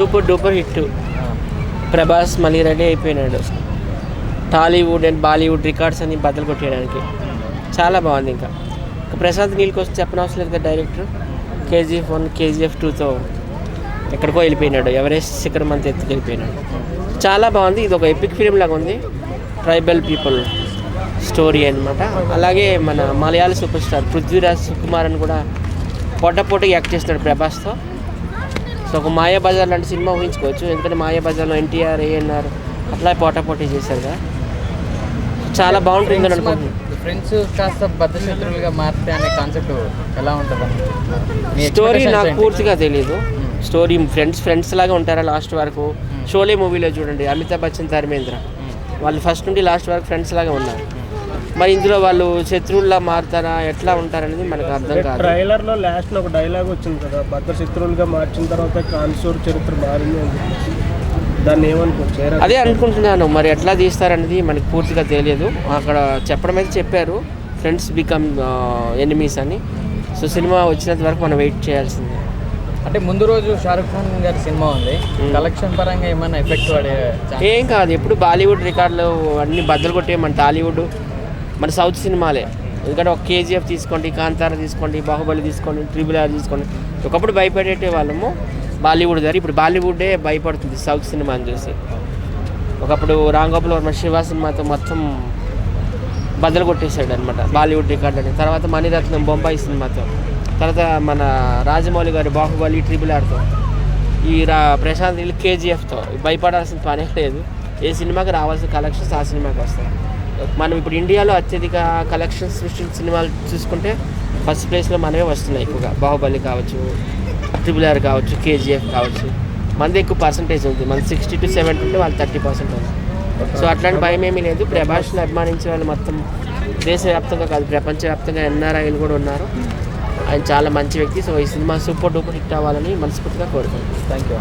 Super duper hit. Prabhas మళ్ళీ ready అయిపోయినాడు. Tollywood and Bollywood records అని బద్దలు కొట్టేయడానికి చాలా బాగుంది. ఇంకా ప్రశాంత్ నీల్ కోసం చెప్పనవసరం లేదు కదా. డైరెక్టర్ KGF1 KGF2తో ఎక్కడికో వెళ్ళిపోయినాడు. ఎవరెస్ట్ శిఖరం అంతా ఎత్తుకెళ్ళిపోయినాడు. చాలా బాగుంది. ఇది ఒక ఎపిక్ ఫిలిం లాగా ఉంది. ట్రైబల్ పీపుల్ స్టోరీ అనమాట. అలాగే మన మలయాళ సూపర్ స్టార్ పృథ్వీరాజ్ సుకుమార్ అని కూడా పోటాపోటీగా యాక్ట్ చేస్తున్నాడు ప్రభాస్తో. సో ఒక మాయాబజార్ లాంటి సినిమా ఊహించుకోవచ్చు. ఎందుకంటే మాయాబజార్లో NTR ANR అట్లా పోటాపోటీ చేశారు కదా. చాలా బాగుంటుంది అనుకుంటున్నాను. ఫ్రెండ్స్ కాస్త బద్ధశత్రువులుగా మారితే అనే కాన్సెప్ట్ ఎలా ఉంటుంది? స్టోరీ నాకు పూర్తిగా తెలీదు. స్టోరీ ఫ్రెండ్స్ లాగా ఉంటారా లాస్ట్ వరకు? షోలే మూవీలో చూడండి, అమితాబ్ బచ్చన్ ధర్మేంద్ర వాళ్ళు ఫస్ట్ నుండి లాస్ట్ వరకు ఫ్రెండ్స్ లాగా ఉన్నారు. మరి ఇందులో వాళ్ళు శత్రువుల్లా మారుతారా, ఎట్లా ఉంటారనేది మనకు అర్థం కాదు. ట్రైలర్లో లాస్ట్లో ఒక డైలాగ్ వచ్చింది కదా, బద్ద శత్రువులుగా మార్చిన తర్వాత కాన్సూర్ చరిత్ర మారింది అని చెప్పేసి. దాన్ని ఏమనుకోవచ్చు? అదే అనుకుంటున్నాను. మరి ఎట్లా తీస్తారనేది మనకి పూర్తిగా తెలియదు. అక్కడ చెప్పడం అయితే చెప్పారు, ఫ్రెండ్స్ బికమ్ ఎనిమీస్ అని. సో సినిమా వచ్చినంత వరకు మనం వెయిట్ చేయాల్సిందే. అంటే ముందు రోజు షారుఖ్ ఖాన్ గారి సినిమా ఉంది, కలెక్షన్ పరంగా ఏమైనా ఎఫెక్ట్ పడే? ఏం కాదు, ఎప్పుడు బాలీవుడ్ రికార్డులు అన్నీ బద్దలు కొట్టే మన టాలీవుడ్, మన సౌత్ సినిమాలే. ఎందుకంటే ఒక KGF తీసుకోండి, కాంతార తీసుకోండి, బాహుబలి తీసుకోండి, RRR తీసుకోండి. ఒకప్పుడు భయపడేటే వాళ్ళము బాలీవుడ్ దగ్గర. ఇప్పుడు బాలీవుడే భయపడుతుంది సౌత్ సినిమాని చూసి. ఒకప్పుడు రామ్ గోపాల్ వర్మ శివ సినిమాతో మొత్తం బద్దలు కొట్టేశాడు అనమాట బాలీవుడ్ రికార్డ్ అని. తర్వాత మణిరత్నం బొంబాయి సినిమాతో, తర్వాత మన రాజమౌళి గారి బాహుబలి RRRతో, ఈ ప్రశాంత్ నీల్ KGFతో భయపడాల్సిన పనే లేదు. ఏ సినిమాకి రావాల్సిన కలెక్షన్స్ ఆ సినిమాకి వస్తాయి. మనం ఇప్పుడు ఇండియాలో అత్యధిక కలెక్షన్స్ సృష్టించిన సినిమాలు చూసుకుంటే ఫస్ట్ ప్లేస్లో మనమే వస్తున్నాయి ఎక్కువగా. బాహుబలి కావచ్చు, RRR కావచ్చు, KGF కావచ్చు. మనది ఎక్కువ పర్సంటేజ్ ఉంది. మన 60 to 70 ఉంటే వాళ్ళు 30% ఉంది. సో అట్లాంటి భయం ఏమీ లేదు. ప్రభాస్ని అభిమానించే వాళ్ళు మొత్తం దేశవ్యాప్తంగా కాదు, ప్రపంచవ్యాప్తంగా NRIలు కూడా ఉన్నారు. ఆయన చాలా మంచి వ్యక్తి. సో ఈ సినిమా సూపర్ డూపర్ హిట్ అవ్వాలని మనస్ఫూర్తిగా కోరుకుంటున్నాను. Thank you.